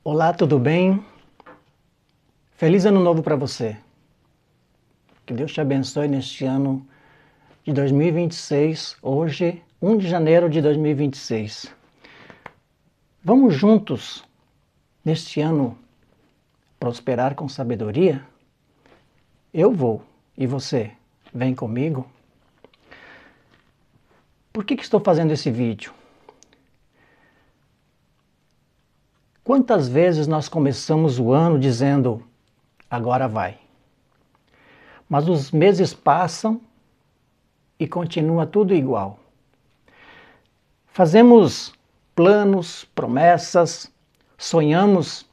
Olá, tudo bem? Feliz ano novo para você. Que Deus te abençoe neste ano de 2026, hoje, 1 de janeiro de 2026. Vamos juntos, neste ano, prosperar com sabedoria? Eu vou, e você, vem comigo? Por que estou fazendo esse vídeo? Quantas vezes nós começamos o ano dizendo, agora vai. Mas os meses passam e continua tudo igual. Fazemos planos, promessas, sonhamos,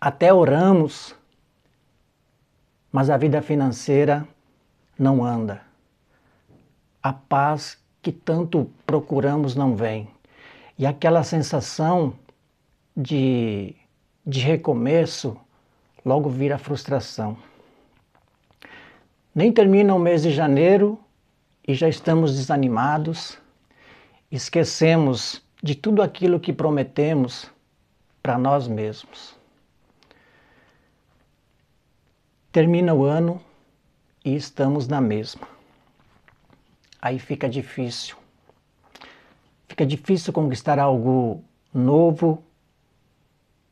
até oramos, mas a vida financeira não anda. A paz que tanto procuramos não vem. E aquela sensação de recomeço logo vira frustração. Nem termina o mês de janeiro e já estamos desanimados, esquecemos de tudo aquilo que prometemos para nós mesmos. Termina o ano e estamos na mesma. Aí fica difícil. Fica difícil conquistar algo novo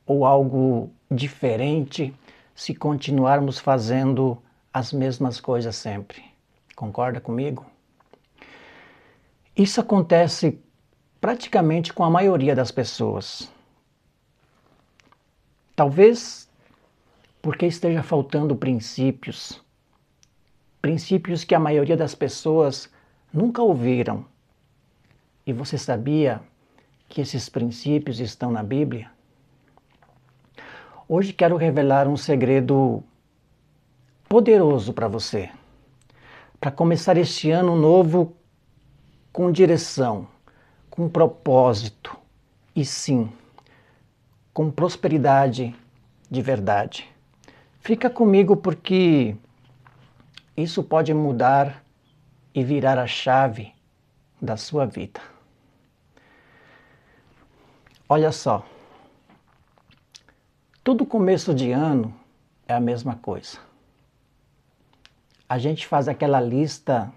ou algo diferente se continuarmos fazendo as mesmas coisas sempre. Concorda comigo? Isso acontece praticamente com a maioria das pessoas. Talvez porque esteja faltando princípios. Princípios que a maioria das pessoas nunca ouviram. E você sabia que esses princípios estão na Bíblia? Hoje quero revelar um segredo poderoso para você. Para começar este ano novo com direção, com propósito e sim, com prosperidade de verdade. Fica comigo porque isso pode mudar e virar a chave da sua vida. Olha só, todo começo de ano é a mesma coisa. A gente faz aquela lista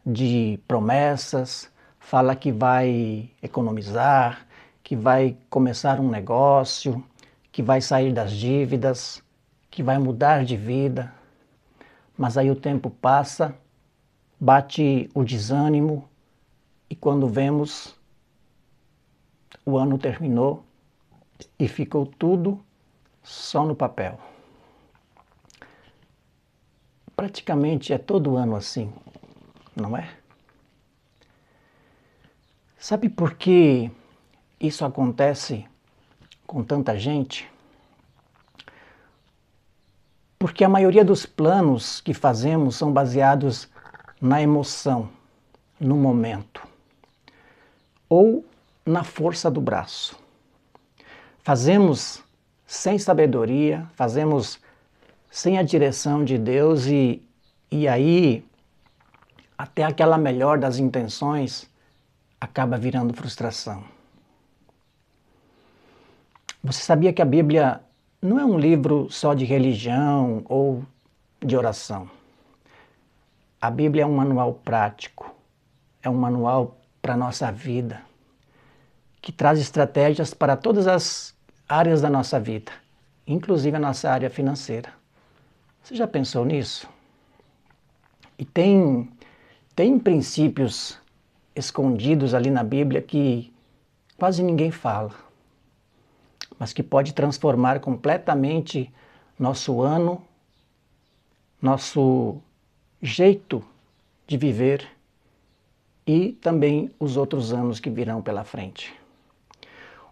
de promessas, fala que vai economizar, que vai começar um negócio, que vai sair das dívidas, que vai mudar de vida. Mas aí o tempo passa, bate o desânimo e quando vemos, o ano terminou e ficou tudo só no papel. Praticamente é todo ano assim, não é? Sabe por que isso acontece com tanta gente? Porque a maioria dos planos que fazemos são baseados na emoção, no momento, ou na força do braço. Fazemos sem sabedoria, fazemos sem a direção de Deus e aí até aquela melhor das intenções acaba virando frustração. Você sabia que a Bíblia não é um livro só de religião ou de oração? A Bíblia é um manual prático, é um manual para a nossa vida, que traz estratégias para todas as áreas da nossa vida, inclusive a nossa área financeira. Você já pensou nisso? E tem princípios escondidos ali na Bíblia que quase ninguém fala, mas que pode transformar completamente nosso ano, nosso jeito de viver e também os outros anos que virão pela frente.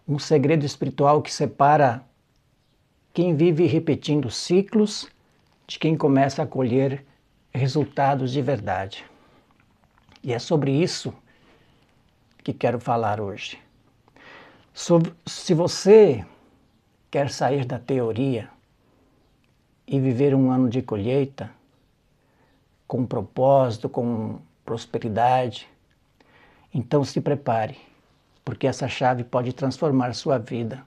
Um segredo espiritual que separa quem vive repetindo ciclos de quem começa a colher resultados de verdade. E é sobre isso que quero falar hoje. Se você quer sair da teoria e viver um ano de colheita, com propósito, com prosperidade, então se prepare, porque essa chave pode transformar sua vida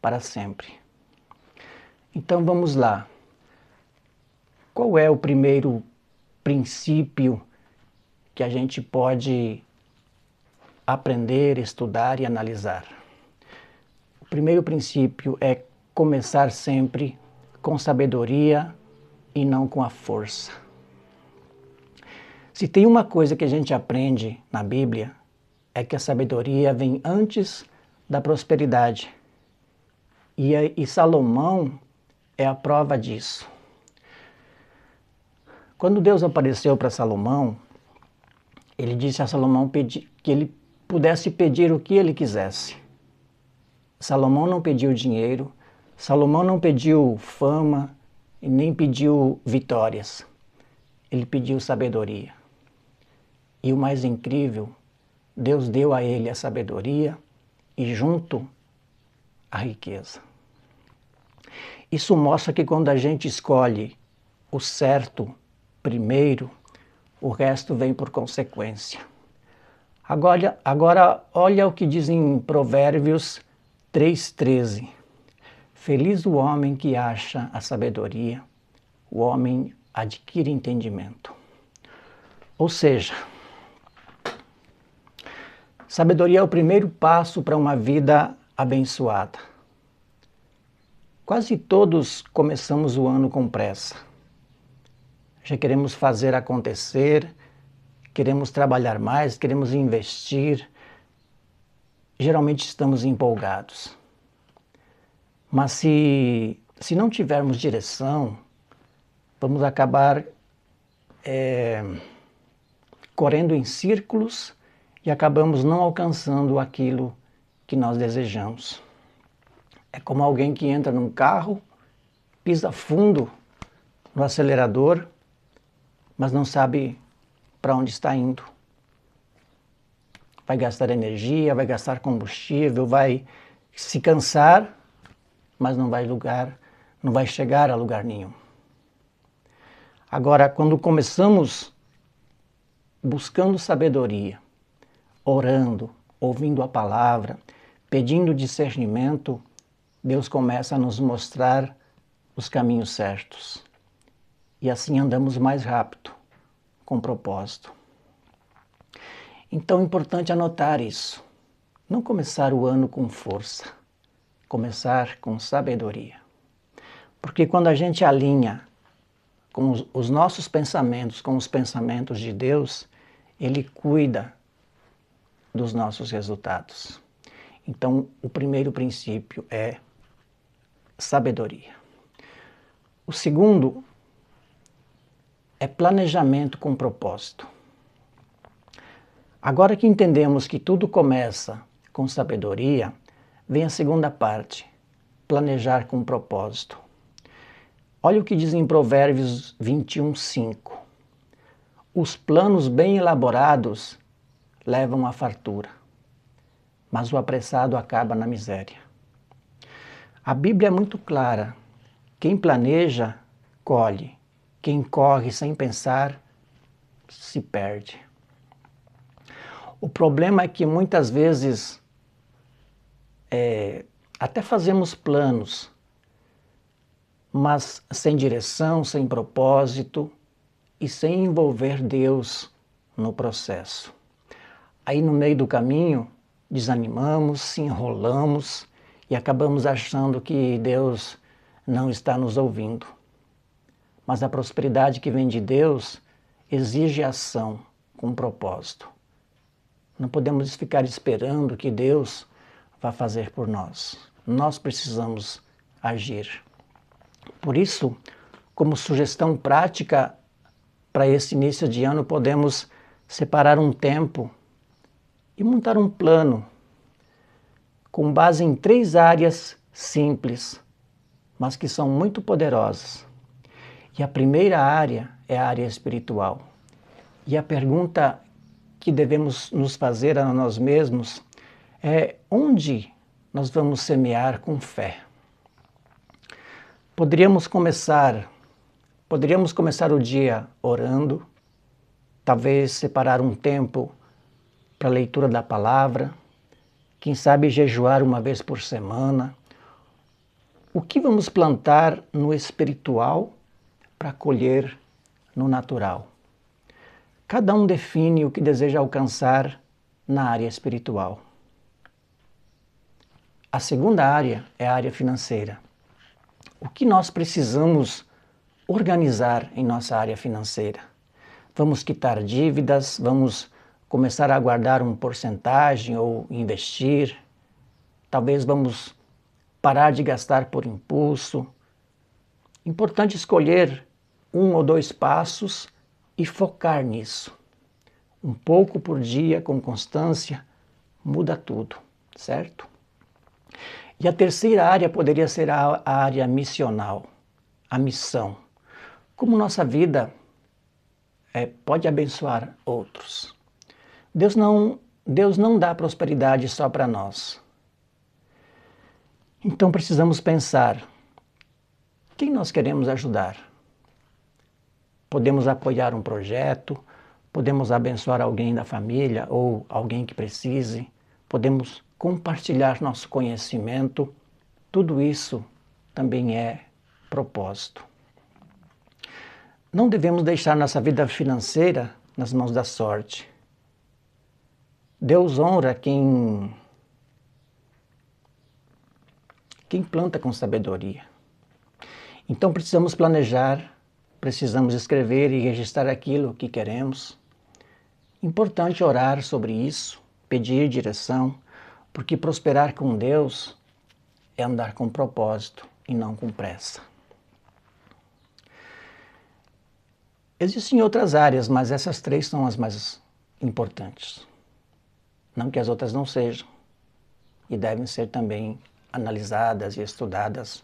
para sempre. Então vamos lá. Qual é o primeiro princípio que a gente pode aprender, estudar e analisar? O primeiro princípio é começar sempre com sabedoria e não com a força. Se tem uma coisa que a gente aprende na Bíblia, é que a sabedoria vem antes da prosperidade. E Salomão é a prova disso. Quando Deus apareceu para Salomão, ele disse a Salomão que ele pudesse pedir o que ele quisesse. Salomão não pediu dinheiro, Salomão não pediu fama e nem pediu vitórias. Ele pediu sabedoria. E o mais incrível, Deus deu a ele a sabedoria e junto a riqueza. Isso mostra que quando a gente escolhe o certo primeiro, o resto vem por consequência. Agora olha o que diz em Provérbios 3,13. Feliz o homem que acha a sabedoria, o homem adquire entendimento. Ou seja, sabedoria é o primeiro passo para uma vida abençoada. Quase todos começamos o ano com pressa. Já queremos fazer acontecer, queremos trabalhar mais, queremos investir. Geralmente estamos empolgados. Mas se não tivermos direção, vamos acabar correndo em círculos e acabamos não alcançando aquilo que nós desejamos. É como alguém que entra num carro, pisa fundo no acelerador, mas não sabe para onde está indo. Vai gastar energia, vai gastar combustível, vai se cansar, mas não vai chegar a lugar nenhum. Agora, quando começamos buscando sabedoria, orando, ouvindo a palavra, pedindo discernimento, Deus começa a nos mostrar os caminhos certos. E assim andamos mais rápido, com propósito. Então é importante anotar isso. Não começar o ano com força, começar com sabedoria. Porque quando a gente alinha com os nossos pensamentos, com os pensamentos de Deus, Ele cuida dos nossos resultados. Então, o primeiro princípio é sabedoria. O segundo é planejamento com propósito. Agora que entendemos que tudo começa com sabedoria, vem a segunda parte, planejar com propósito. Olha o que diz em Provérbios 21:5. Os planos bem elaborados levam à fartura, mas o apressado acaba na miséria. A Bíblia é muito clara. Quem planeja, colhe. Quem corre sem pensar, se perde. O problema é que muitas vezes até fazemos planos, mas sem direção, sem propósito e sem envolver Deus no processo. Aí no meio do caminho desanimamos, se enrolamos e acabamos achando que Deus não está nos ouvindo. Mas a prosperidade que vem de Deus exige ação com propósito. Não podemos ficar esperando que Deus vá fazer por nós. Nós precisamos agir. Por isso, como sugestão prática para esse início de ano, podemos separar um tempo e montar um plano com base em 3 áreas simples, mas que são muito poderosas. E a primeira área é a área espiritual. E a pergunta que devemos nos fazer a nós mesmos é: onde nós vamos semear com fé? Poderíamos começar o dia orando, talvez separar um tempo para a leitura da palavra, quem sabe jejuar uma vez por semana, O que vamos plantar no espiritual para colher no natural? Cada um define o que deseja alcançar na área espiritual. A segunda área é a área financeira. O que nós precisamos organizar em nossa área financeira? Vamos quitar dívidas, vamos começar a guardar uma porcentagem ou investir. Talvez vamos parar de gastar por impulso. Importante escolher 1 ou 2 passos e focar nisso. Um pouco por dia, com constância, muda tudo, certo? E a terceira área poderia ser a área missional, a missão. Como nossa vida pode abençoar outros. Deus não dá prosperidade só para nós. Então precisamos pensar, quem nós queremos ajudar? Podemos apoiar um projeto, podemos abençoar alguém da família ou alguém que precise, podemos compartilhar nosso conhecimento, tudo isso também é propósito. Não devemos deixar nossa vida financeira nas mãos da sorte. Deus honra quem planta com sabedoria. Então precisamos planejar, precisamos escrever e registrar aquilo que queremos. Importante orar sobre isso, pedir direção, porque prosperar com Deus é andar com propósito e não com pressa. Existem outras áreas, mas essas 3 são as mais importantes. Não que as outras não sejam, e devem ser também analisadas e estudadas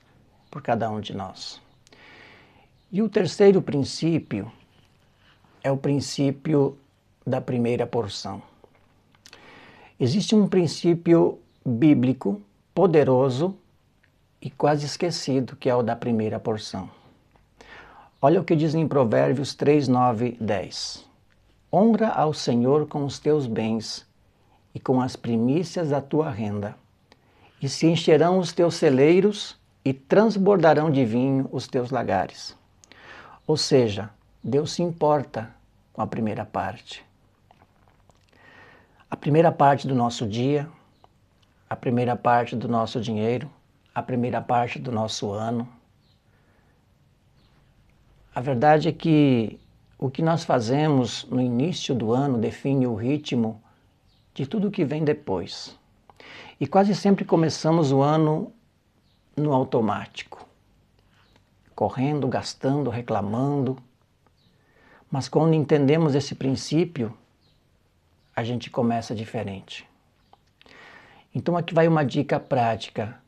por cada um de nós. E o terceiro princípio é o princípio da primeira porção. Existe um princípio bíblico poderoso e quase esquecido, que é o da primeira porção. Olha o que diz em Provérbios 3, 9, 10. Honra ao Senhor com os teus bens e com as primícias da tua renda, e se encherão os teus celeiros e transbordarão de vinho os teus lagares. Ou seja, Deus se importa com a primeira parte. A primeira parte do nosso dia, a primeira parte do nosso dinheiro, a primeira parte do nosso ano. A verdade é que o que nós fazemos no início do ano define o ritmo de tudo que vem depois. E quase sempre começamos o ano no automático, correndo, gastando, reclamando. Mas quando entendemos esse princípio, a gente começa diferente. Então aqui vai uma dica prática.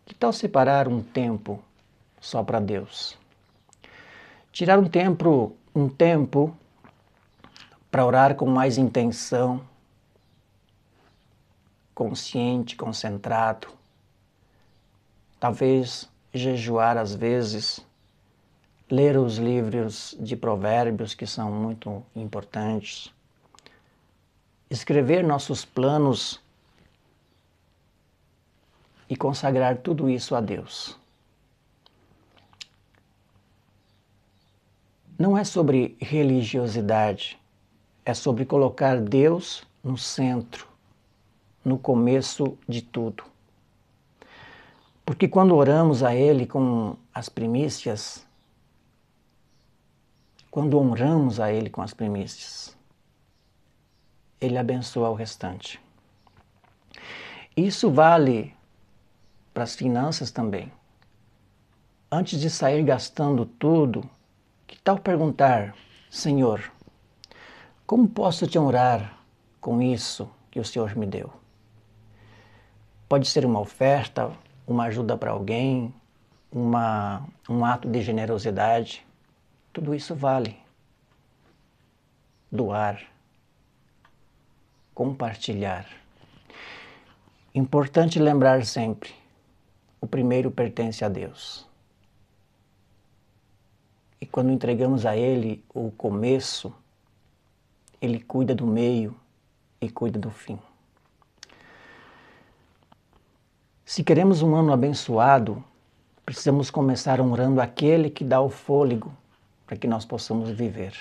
Que tal separar um tempo só para Deus? Tirar um tempo para orar com mais intenção, consciente, concentrado. Talvez jejuar às vezes, ler os livros de provérbios que são muito importantes, escrever nossos planos e consagrar tudo isso a Deus. Não é sobre religiosidade, é sobre colocar Deus no centro, no começo de tudo. Porque quando oramos a Ele com as primícias, quando honramos a Ele com as primícias, Ele abençoa o restante. Isso vale para as finanças também. Antes de sair gastando tudo, que tal perguntar, Senhor, como posso te honrar com isso que o Senhor me deu? Pode ser uma oferta, uma ajuda para alguém, um ato de generosidade. Tudo isso vale. Doar, compartilhar. Importante lembrar sempre, o primeiro pertence a Deus. E quando entregamos a Ele o começo, Ele cuida do meio e cuida do fim. Se queremos um ano abençoado, precisamos começar honrando aquele que dá o fôlego para que nós possamos viver.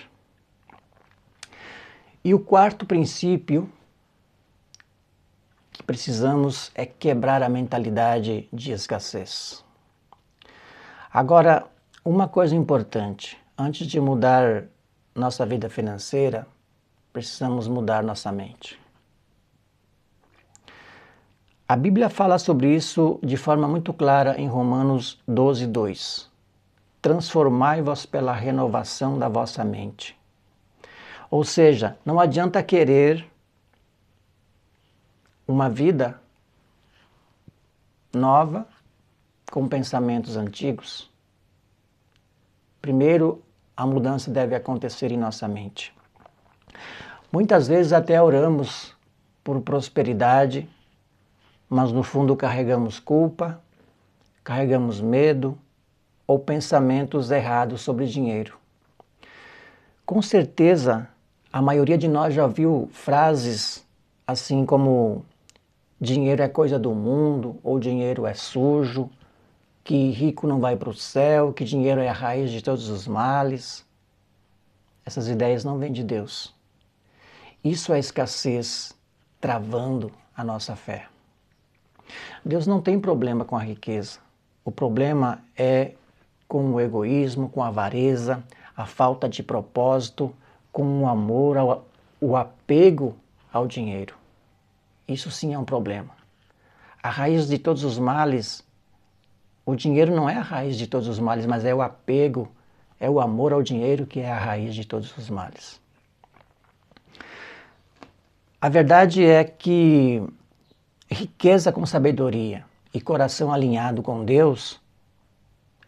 E o quarto princípio que precisamos é quebrar a mentalidade de escassez. Agora, uma coisa importante, antes de mudar nossa vida financeira, precisamos mudar nossa mente. A Bíblia fala sobre isso de forma muito clara em Romanos 12:2. Transformai-vos pela renovação da vossa mente. Ou seja, não adianta querer uma vida nova com pensamentos antigos. Primeiro, a mudança deve acontecer em nossa mente. Muitas vezes até oramos por prosperidade, mas no fundo carregamos culpa, carregamos medo ou pensamentos errados sobre dinheiro. Com certeza, a maioria de nós já ouviu frases assim como dinheiro é coisa do mundo, ou dinheiro é sujo, que rico não vai para o céu, que dinheiro é a raiz de todos os males. Essas ideias não vêm de Deus. Isso é escassez travando a nossa fé. Deus não tem problema com a riqueza. O problema é com o egoísmo, com a avareza, a falta de propósito, com o amor, o apego ao dinheiro. Isso sim é um problema. A raiz de todos os males, o dinheiro não é a raiz de todos os males, mas é o apego, é o amor ao dinheiro que é a raiz de todos os males. A verdade é que riqueza com sabedoria e coração alinhado com Deus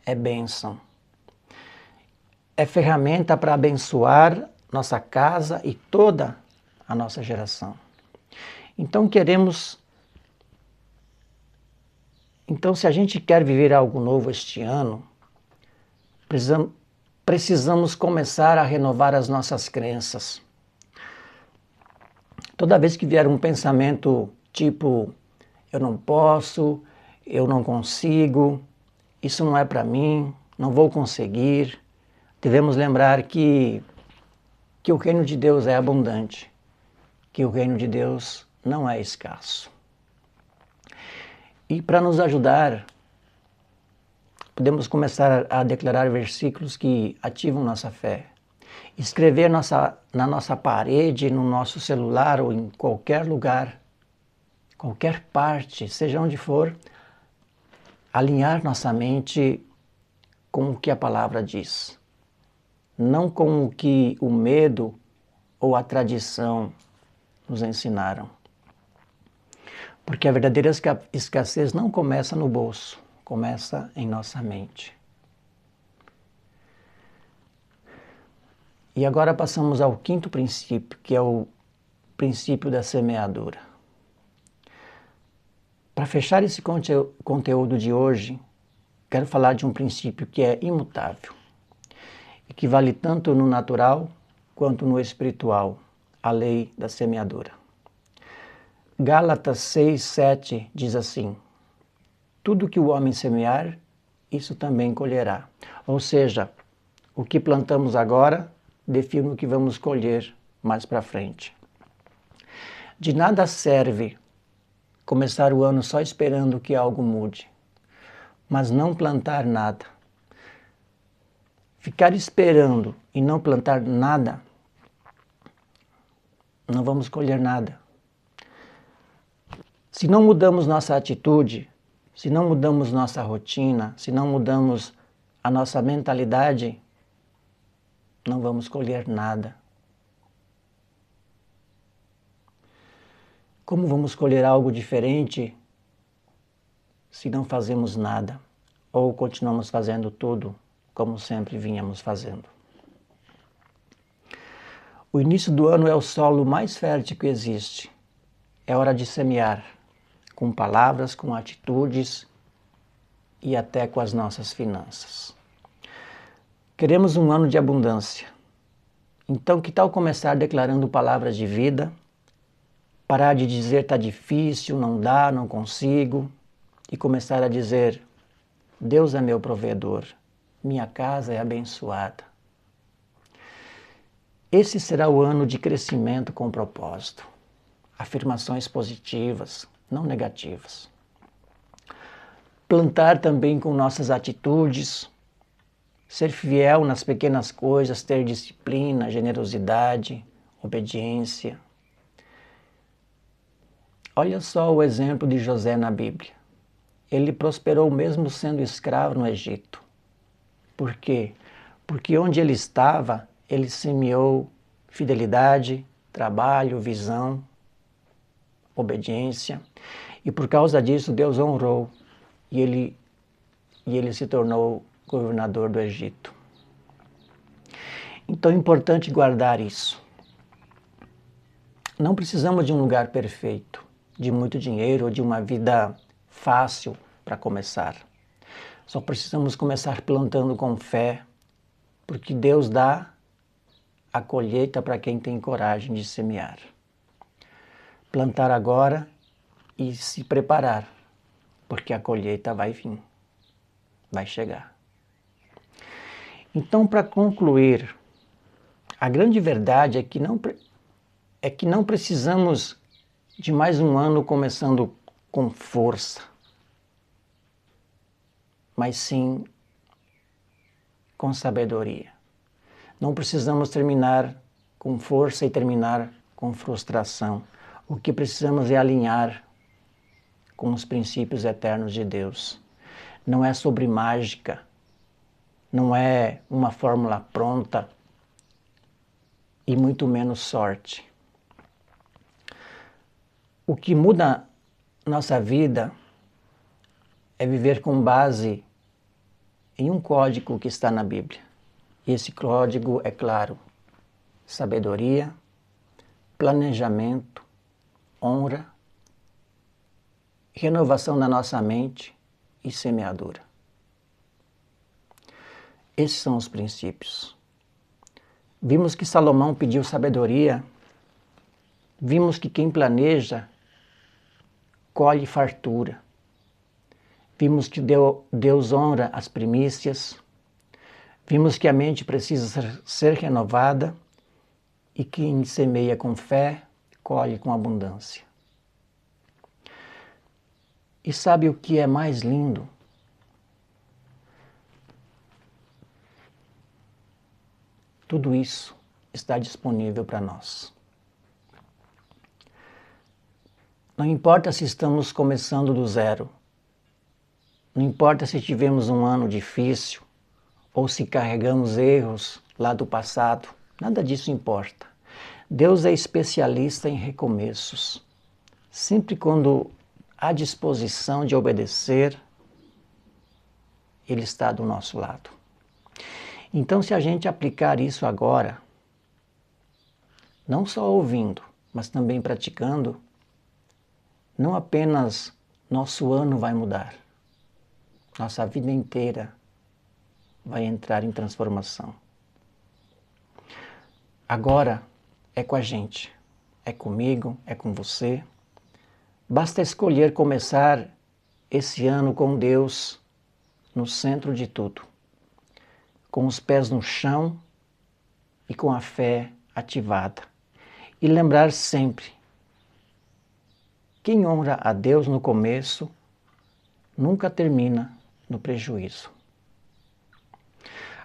é bênção. É ferramenta para abençoar nossa casa e toda a nossa geração. Então, se a gente quer viver algo novo este ano, precisamos começar a renovar as nossas crenças. Toda vez que vier um pensamento tipo, eu não posso, eu não consigo, isso não é para mim, não vou conseguir, devemos lembrar que o reino de Deus é abundante, que o reino de Deus não é escasso. E para nos ajudar, podemos começar a declarar versículos que ativam nossa fé. Escrever na nossa parede, no nosso celular ou em qualquer lugar, qualquer parte, seja onde for, alinhar nossa mente com o que a palavra diz. Não com o que o medo ou a tradição nos ensinaram. Porque a verdadeira escassez não começa no bolso, começa em nossa mente. E agora passamos ao quinto princípio, que é o princípio da semeadura. Para fechar esse conteúdo de hoje, quero falar de um princípio que é imutável e que vale tanto no natural quanto no espiritual, a lei da semeadura. Gálatas 6:7 diz assim: tudo que o homem semear, isso também colherá. Ou seja, o que plantamos agora define o que vamos colher mais para frente. De nada serve começar o ano só esperando que algo mude, mas não plantar nada. Ficar esperando e não plantar nada, não vamos colher nada. Se não mudamos nossa atitude, se não mudamos nossa rotina, se não mudamos a nossa mentalidade, não vamos colher nada. Como vamos colher algo diferente se não fazemos nada ou continuamos fazendo tudo como sempre vínhamos fazendo? O início do ano é o solo mais fértil que existe. É hora de semear, com palavras, com atitudes e até com as nossas finanças. Queremos um ano de abundância. Então, que tal começar declarando palavras de vida? Parar de dizer está difícil, não dá, não consigo, e começar a dizer Deus é meu provedor, minha casa é abençoada. Esse será o ano de crescimento com propósito. Afirmações positivas, não negativas. Plantar também com nossas atitudes, ser fiel nas pequenas coisas, ter disciplina, generosidade, obediência. Olha só o exemplo de José na Bíblia. Ele prosperou mesmo sendo escravo no Egito. Por quê? Porque onde ele estava, ele semeou fidelidade, trabalho, visão, obediência. E por causa disso, Deus honrou e ele se tornou governador do Egito. Então é importante guardar isso. Não precisamos de um lugar perfeito, de muito dinheiro ou de uma vida fácil para começar. Só precisamos começar plantando com fé, porque Deus dá a colheita para quem tem coragem de semear. Plantar agora e se preparar, porque a colheita vai vir, vai chegar. Então, para concluir, a grande verdade é que não precisamos de mais um ano começando com força, mas sim com sabedoria. Não precisamos terminar com força e terminar com frustração. O que precisamos é alinhar com os princípios eternos de Deus. Não é sobre mágica, não é uma fórmula pronta e muito menos sorte. O que muda nossa vida é viver com base em um código que está na Bíblia. E esse código é claro: sabedoria, planejamento, honra, renovação da nossa mente e semeadura. Esses são os princípios. Vimos que Salomão pediu sabedoria, vimos que quem planeja colhe fartura. Vimos que Deus honra as primícias, vimos que a mente precisa ser renovada e quem semeia com fé, colhe com abundância. E sabe o que é mais lindo? Tudo isso está disponível para nós. Não importa se estamos começando do zero, não importa se tivemos um ano difícil ou se carregamos erros lá do passado, nada disso importa. Deus é especialista em recomeços. Sempre quando há disposição de obedecer, Ele está do nosso lado. Então, se a gente aplicar isso agora, não só ouvindo, mas também praticando, não apenas nosso ano vai mudar, nossa vida inteira vai entrar em transformação. Agora é com a gente, é comigo, é com você. Basta escolher começar esse ano com Deus no centro de tudo, com os pés no chão e com a fé ativada. E lembrar sempre: quem honra a Deus no começo nunca termina no prejuízo.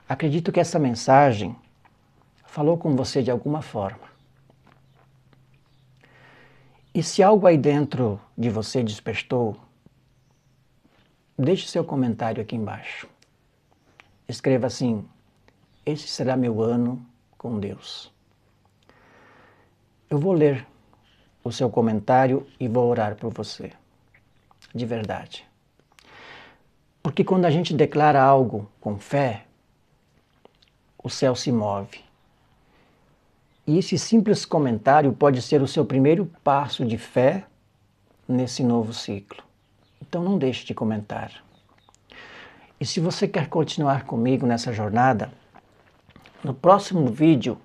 Acredito que essa mensagem falou com você de alguma forma. E se algo aí dentro de você despertou, deixe seu comentário aqui embaixo. Escreva assim: esse será meu ano com Deus. Eu vou ler o seu comentário e vou orar por você. De verdade. Porque quando a gente declara algo com fé, o céu se move. E esse simples comentário pode ser o seu primeiro passo de fé nesse novo ciclo. Então não deixe de comentar. E se você quer continuar comigo nessa jornada, no próximo vídeo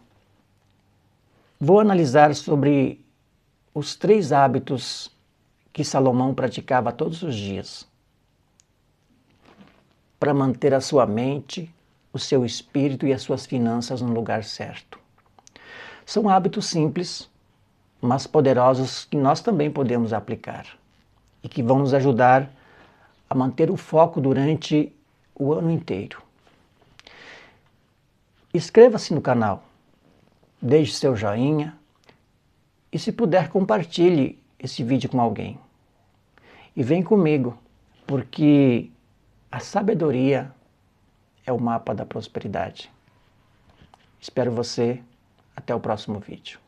vou analisar sobre os 3 hábitos que Salomão praticava todos os dias. para manter a sua mente, o seu espírito e as suas finanças no lugar certo. São hábitos simples, mas poderosos que nós também podemos aplicar e que vão nos ajudar a manter o foco durante o ano inteiro. Inscreva-se no canal, deixe seu joinha e, se puder, compartilhe esse vídeo com alguém. E vem comigo, porque a sabedoria é o mapa da prosperidade. Espero você até o próximo vídeo.